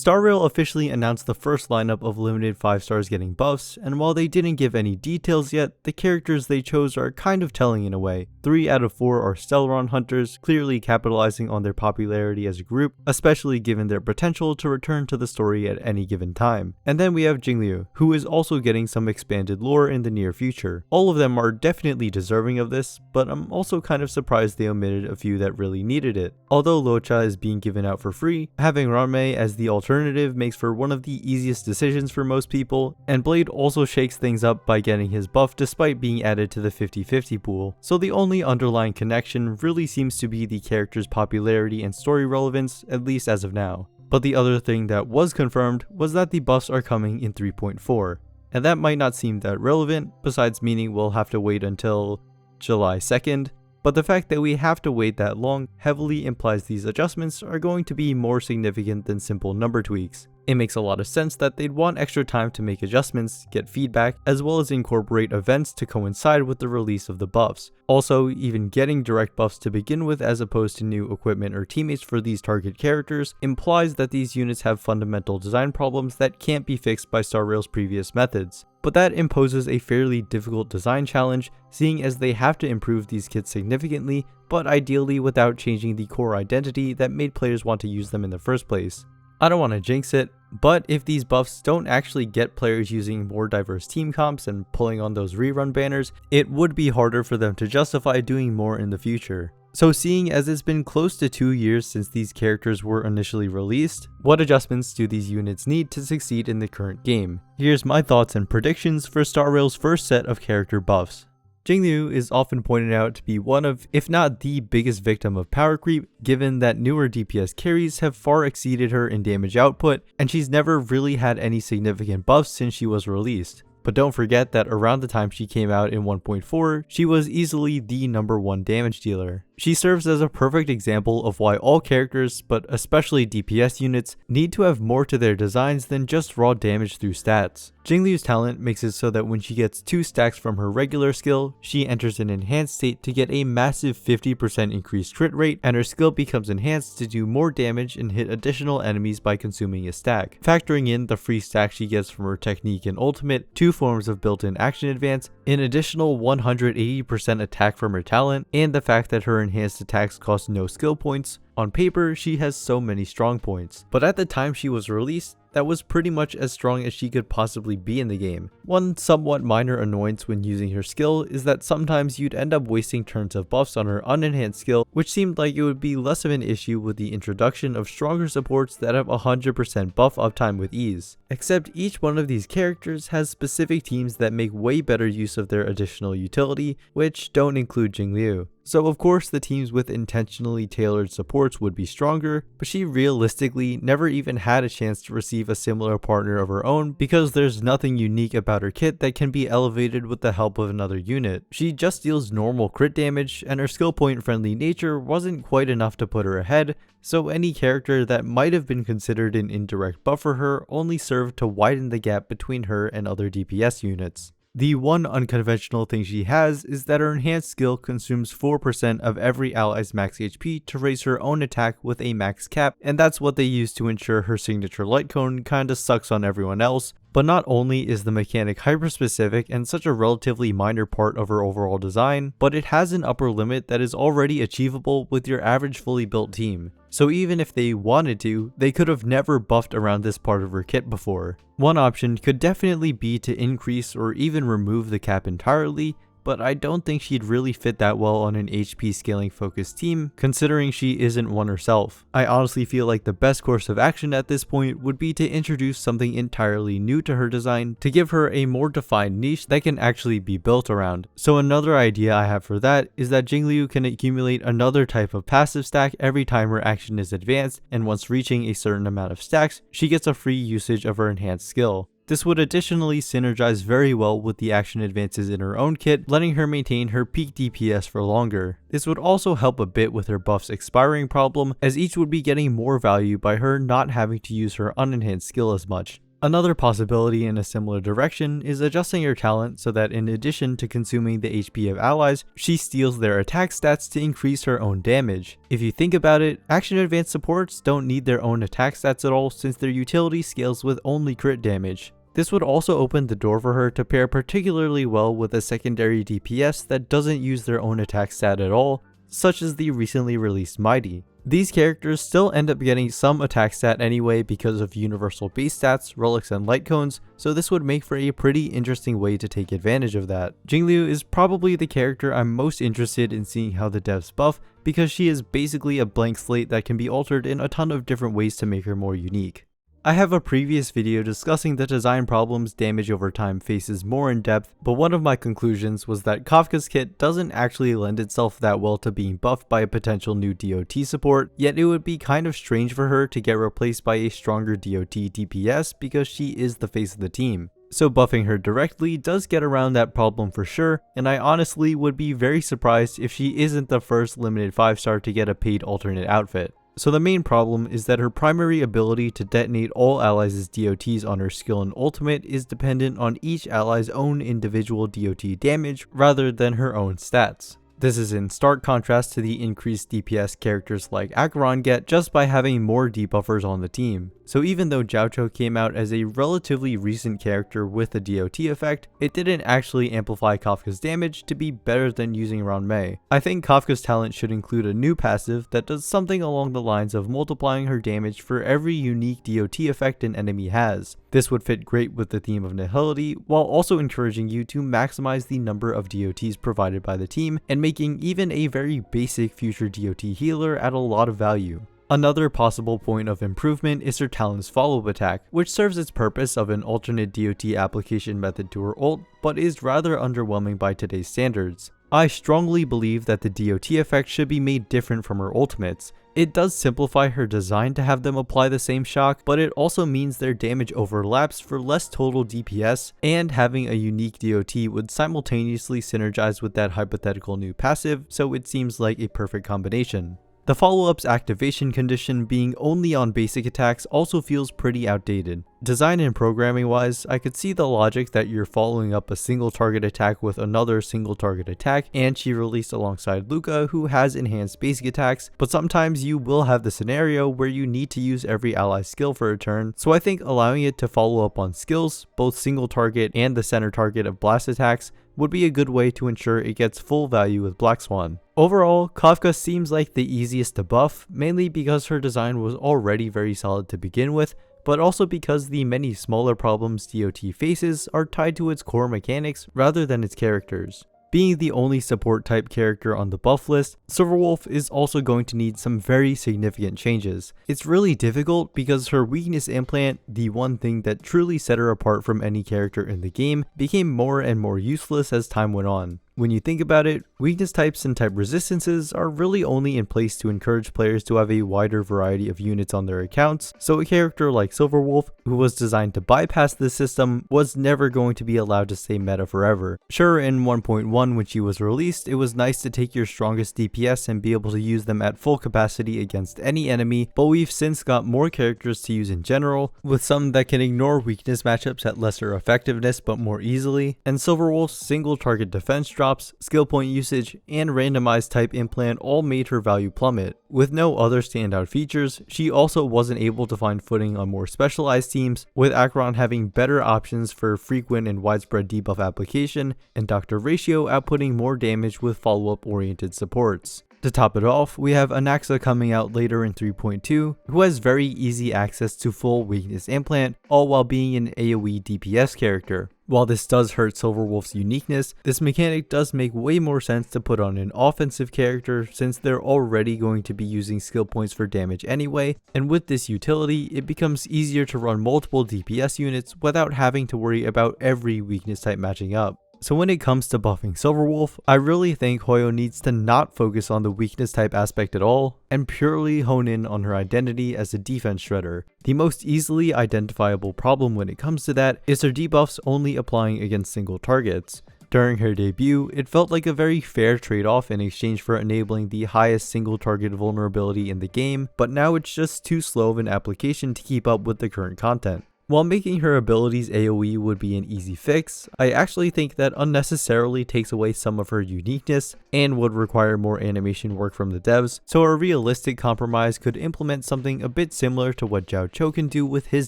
Star Rail officially announced the first lineup of limited 5 stars getting buffs, and while they didn't give any details yet, the characters they chose are kind of telling in a way. 3 out of 4 are Stellaron hunters, clearly capitalizing on their popularity as a group, especially given their potential to return to the story at any given time. And then we have Jingliu, who is also getting some expanded lore in the near future. All of them are definitely deserving of this, but I'm also kind of surprised they omitted a few that really needed it. Although Locha is being given out for free, having Ranmei as the alternative makes for one of the easiest decisions for most people, and Blade also shakes things up by getting his buff despite being added to the 50-50 pool, so the only underlying connection really seems to be the character's popularity and story relevance, at least as of now. But the other thing that was confirmed was that the buffs are coming in 3.4, and that might not seem that relevant, besides meaning we'll have to wait until July 2nd, but the fact that we have to wait that long heavily implies these adjustments are going to be more significant than simple number tweaks. It makes a lot of sense that they'd want extra time to make adjustments, get feedback, as well as incorporate events to coincide with the release of the buffs. Also, even getting direct buffs to begin with as opposed to new equipment or teammates for these target characters implies that these units have fundamental design problems that can't be fixed by Star Rail's previous methods. But that imposes a fairly difficult design challenge, seeing as they have to improve these kits significantly, but ideally without changing the core identity that made players want to use them in the first place. I don't want to jinx it, but if these buffs don't actually get players using more diverse team comps and pulling on those rerun banners, it would be harder for them to justify doing more in the future. So seeing as it's been close to 2 years since these characters were initially released, what adjustments do these units need to succeed in the current game? Here's my thoughts and predictions for Star Rail's first set of character buffs. Jingliu is often pointed out to be one of, if not the biggest victim of power creep, given that newer DPS carries have far exceeded her in damage output, and she's never really had any significant buffs since she was released. But don't forget that around the time she came out in 1.4, she was easily the #1 damage dealer. She serves as a perfect example of why all characters, but especially DPS units, need to have more to their designs than just raw damage through stats. Jingliu's talent makes it so that when she gets 2 stacks from her regular skill, she enters an enhanced state to get a massive 50% increased crit rate, and her skill becomes enhanced to do more damage and hit additional enemies by consuming a stack. Factoring in the free stack she gets from her technique and ultimate, 2 forms of built-in action advance, an additional 180% attack from her talent, and the fact that her enhanced attacks cost no skill points, on paper she has so many strong points. But at the time she was released, that was pretty much as strong as she could possibly be in the game. One somewhat minor annoyance when using her skill is that sometimes you'd end up wasting turns of buffs on her unenhanced skill, which seemed like it would be less of an issue with the introduction of stronger supports that have 100% buff uptime with ease. Except each one of these characters has specific teams that make way better use of their additional utility, which don't include Jingliu. So of course the teams with intentionally tailored supports would be stronger, but she realistically never even had a chance to receive a similar partner of her own because there's nothing unique about her kit that can be elevated with the help of another unit. She just deals normal crit damage, and her skill point friendly nature wasn't quite enough to put her ahead, so any character that might have been considered an indirect buff for her only served to widen the gap between her and other DPS units. The one unconventional thing she has is that her enhanced skill consumes 4% of every ally's max HP to raise her own attack with a max cap, and that's what they use to ensure her signature light cone kinda sucks on everyone else. But not only is the mechanic hyper-specific and such a relatively minor part of her overall design, but it has an upper limit that is already achievable with your average fully built team. So even if they wanted to, they could have never buffed around this part of her kit before. One option could definitely be to increase or even remove the cap entirely, but I don't think she'd really fit that well on an HP scaling focused team, considering she isn't one herself. I honestly feel like the best course of action at this point would be to introduce something entirely new to her design to give her a more defined niche that can actually be built around. So another idea I have for that is that Jingliu can accumulate another type of passive stack every time her action is advanced, and once reaching a certain amount of stacks, she gets a free usage of her enhanced skill. This would additionally synergize very well with the action advances in her own kit, letting her maintain her peak DPS for longer. This would also help a bit with her buffs expiring problem, as each would be getting more value by her not having to use her unenhanced skill as much. Another possibility in a similar direction is adjusting her talent so that in addition to consuming the HP of allies, she steals their attack stats to increase her own damage. If you think about it, action advanced supports don't need their own attack stats at all since their utility scales with only crit damage. This would also open the door for her to pair particularly well with a secondary DPS that doesn't use their own attack stat at all, such as the recently released Mighty. These characters still end up getting some attack stat anyway because of universal base stats, relics, and light cones, so this would make for a pretty interesting way to take advantage of that. Jingliu is probably the character I'm most interested in seeing how the devs buff because she is basically a blank slate that can be altered in a ton of different ways to make her more unique. I have a previous video discussing the design problems Damage Over Time faces more in depth, but one of my conclusions was that Kafka's kit doesn't actually lend itself that well to being buffed by a potential new DOT support, yet it would be kind of strange for her to get replaced by a stronger DOT DPS because she is the face of the team. So buffing her directly does get around that problem for sure, and I honestly would be very surprised if she isn't the first limited 5-star to get a paid alternate outfit. So the main problem is that her primary ability to detonate all allies' DOTs on her skill and ultimate is dependent on each ally's own individual DOT damage rather than her own stats. This is in stark contrast to the increased DPS characters like Acheron get just by having more debuffers on the team. So even though Jiaoqiu came out as a relatively recent character with a DOT effect, it didn't actually amplify Kafka's damage to be better than using around Mei. I think Kafka's talent should include a new passive that does something along the lines of multiplying her damage for every unique DOT effect an enemy has. This would fit great with the theme of nihility, while also encouraging you to maximize the number of DOTs provided by the team and making even a very basic future DOT healer add a lot of value. Another possible point of improvement is her talent's follow-up attack, which serves its purpose of an alternate DOT application method to her ult, but is rather underwhelming by today's standards. I strongly believe that the DOT effect should be made different from her ultimates. It does simplify her design to have them apply the same shock, but it also means their damage overlaps for less total DPS, and having a unique DOT would simultaneously synergize with that hypothetical new passive, so it seems like a perfect combination. The follow-up's activation condition being only on basic attacks also feels pretty outdated. Design and programming wise, I could see the logic that you're following up a single target attack with another single target attack, and she released alongside Luca, who has enhanced basic attacks, but sometimes you will have the scenario where you need to use every ally's skill for a turn, so I think allowing it to follow up on skills, both single target and the center target of blast attacks, would be a good way to ensure it gets full value with Black Swan. Overall, Kafka seems like the easiest to buff, mainly because her design was already very solid to begin with, but also because the many smaller problems DOT faces are tied to its core mechanics rather than its characters. Being the only support type character on the buff list, Silverwolf is also going to need some very significant changes. It's really difficult because her weakness implant, the one thing that truly set her apart from any character in the game, became more and more useless as time went on. When you think about it, weakness types and type resistances are really only in place to encourage players to have a wider variety of units on their accounts, so a character like Silverwolf, who was designed to bypass this system, was never going to be allowed to stay meta forever. Sure, in 1.1 when she was released, it was nice to take your strongest DPS and be able to use them at full capacity against any enemy, but we've since got more characters to use in general, with some that can ignore weakness matchups at lesser effectiveness but more easily, and Silverwolf's single target defense drops, skill point usage, and randomized type implant all made her value plummet. With no other standout features, she also wasn't able to find footing on more specialized teams, with Acheron having better options for frequent and widespread debuff application, and Dr. Ratio outputting more damage with follow-up oriented supports. To top it off, we have Anaxa coming out later in 3.2, who has very easy access to full weakness implant, all while being an AoE DPS character. While this does hurt Silverwolf's uniqueness, this mechanic does make way more sense to put on an offensive character since they're already going to be using skill points for damage anyway, and with this utility, it becomes easier to run multiple DPS units without having to worry about every weakness type matching up. So when it comes to buffing Silverwolf, I really think Hoyo needs to not focus on the weakness type aspect at all, and purely hone in on her identity as a defense shredder. The most easily identifiable problem when it comes to that is her debuffs only applying against single targets. During her debut, it felt like a very fair trade-off in exchange for enabling the highest single target vulnerability in the game, but now it's just too slow of an application to keep up with the current content. While making her abilities AoE would be an easy fix, I actually think that unnecessarily takes away some of her uniqueness and would require more animation work from the devs, so a realistic compromise could implement something a bit similar to what Zhao Cho can do with his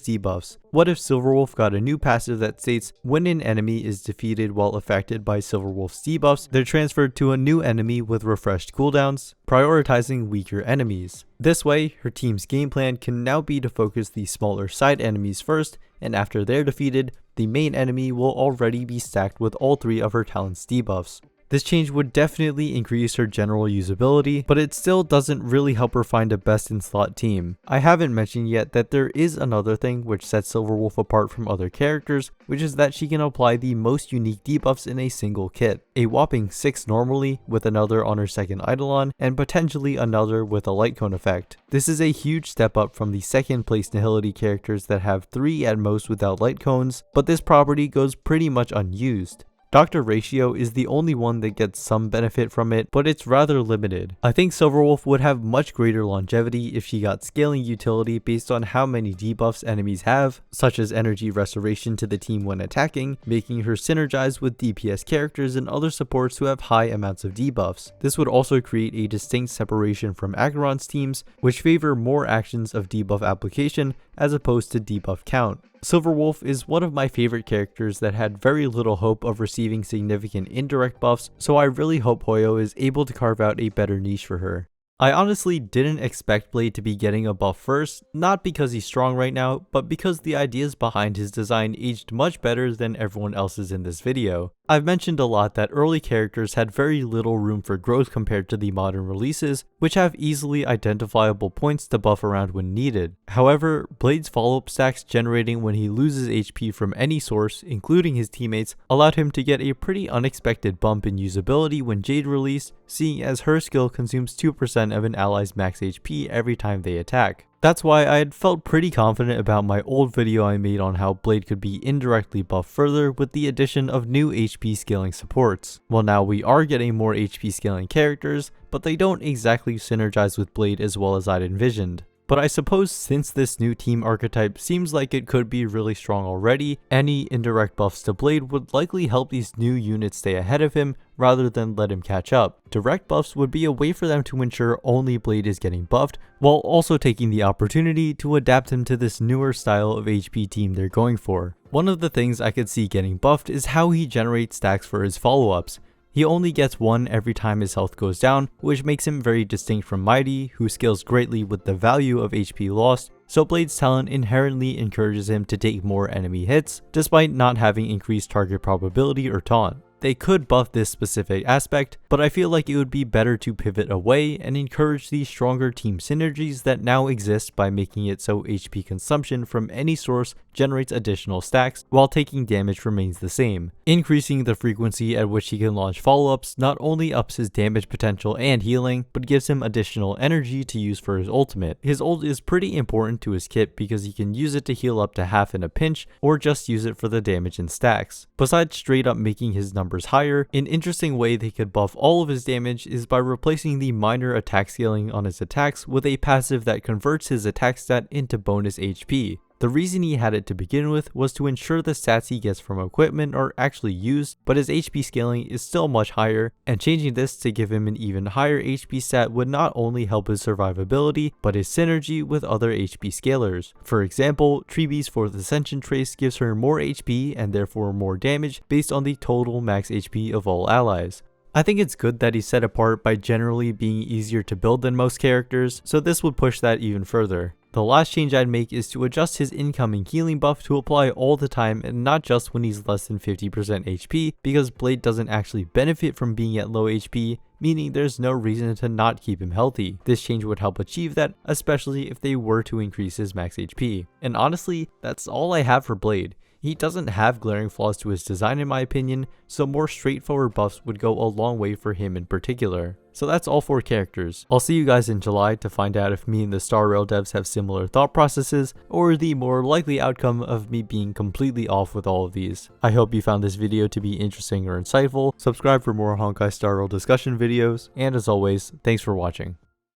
debuffs. What if Silverwolf got a new passive that states when an enemy is defeated while affected by Silverwolf's debuffs, they're transferred to a new enemy with refreshed cooldowns, prioritizing weaker enemies. This way, her team's game plan can now be to focus the smaller side enemies first, and after they're defeated, the main enemy will already be stacked with all 3 of her talent's debuffs. This change would definitely increase her general usability, but it still doesn't really help her find a best in slot team. I haven't mentioned yet that there is another thing which sets Silverwolf apart from other characters, which is that she can apply the most unique debuffs in a single kit. A whopping 6 normally, with another on her second Eidolon, and potentially another with a light cone effect. This is a huge step up from the second place Nihility characters that have 3 at most without light cones, but this property goes pretty much unused. Dr. Ratio is the only one that gets some benefit from it, but it's rather limited. I think Silverwolf would have much greater longevity if she got scaling utility based on how many debuffs enemies have, such as energy restoration to the team when attacking, making her synergize with DPS characters and other supports who have high amounts of debuffs. This would also create a distinct separation from Acheron's teams, which favor more actions of debuff application as opposed to debuff count. Silverwolf is one of my favorite characters that had very little hope of receiving significant indirect buffs, so I really hope Hoyo is able to carve out a better niche for her. I honestly didn't expect Blade to be getting a buff first, not because he's strong right now, but because the ideas behind his design aged much better than everyone else's in this video. I've mentioned a lot that early characters had very little room for growth compared to the modern releases, which have easily identifiable points to buff around when needed. However, Blade's follow-up stacks generating when he loses HP from any source, including his teammates, allowed him to get a pretty unexpected bump in usability when Jade released, seeing as her skill consumes 2% of an ally's max HP every time they attack. That's why I had felt pretty confident about my old video I made on how Blade could be indirectly buffed further with the addition of new HP scaling supports. Well, now we are getting more HP scaling characters, but they don't exactly synergize with Blade as well as I'd envisioned. But I suppose since this new team archetype seems like it could be really strong already, any indirect buffs to Blade would likely help these new units stay ahead of him rather than let him catch up. Direct buffs would be a way for them to ensure only Blade is getting buffed, while also taking the opportunity to adapt him to this newer style of HP team they're going for. One of the things I could see getting buffed is how he generates stacks for his follow-ups. He only gets 1 every time his health goes down, which makes him very distinct from Mighty, who scales greatly with the value of HP lost, so Blade's talent inherently encourages him to take more enemy hits, despite not having increased target probability or taunt. They could buff this specific aspect, but I feel like it would be better to pivot away and encourage the stronger team synergies that now exist by making it so HP consumption from any source generates additional stacks while taking damage remains the same. Increasing the frequency at which he can launch follow-ups not only ups his damage potential and healing, but gives him additional energy to use for his ultimate. His ult is pretty important to his kit because he can use it to heal up to half in a pinch or just use it for the damage and stacks. Besides straight up making his numbers higher, an interesting way they could buff all of his damage is by replacing the minor attack scaling on his attacks with a passive that converts his attack stat into bonus HP. The reason he had it to begin with was to ensure the stats he gets from equipment are actually used, but his HP scaling is still much higher, and changing this to give him an even higher HP stat would not only help his survivability, but his synergy with other HP scalers. For example, Treebee's 4th Ascension Trace gives her more HP and therefore more damage based on the total max HP of all allies. I think it's good that he's set apart by generally being easier to build than most characters, so this would push that even further. The last change I'd make is to adjust his incoming healing buff to apply all the time and not just when he's less than 50% HP, because Blade doesn't actually benefit from being at low HP, meaning there's no reason to not keep him healthy. This change would help achieve that, especially if they were to increase his max HP. And honestly, that's all I have for Blade. He doesn't have glaring flaws to his design in my opinion, so more straightforward buffs would go a long way for him in particular. So that's all 4 characters. I'll see you guys in July to find out if me and the Star Rail devs have similar thought processes, or the more likely outcome of me being completely off with all of these. I hope you found this video to be interesting or insightful. Subscribe for more Honkai Star Rail discussion videos, and as always, thanks for watching.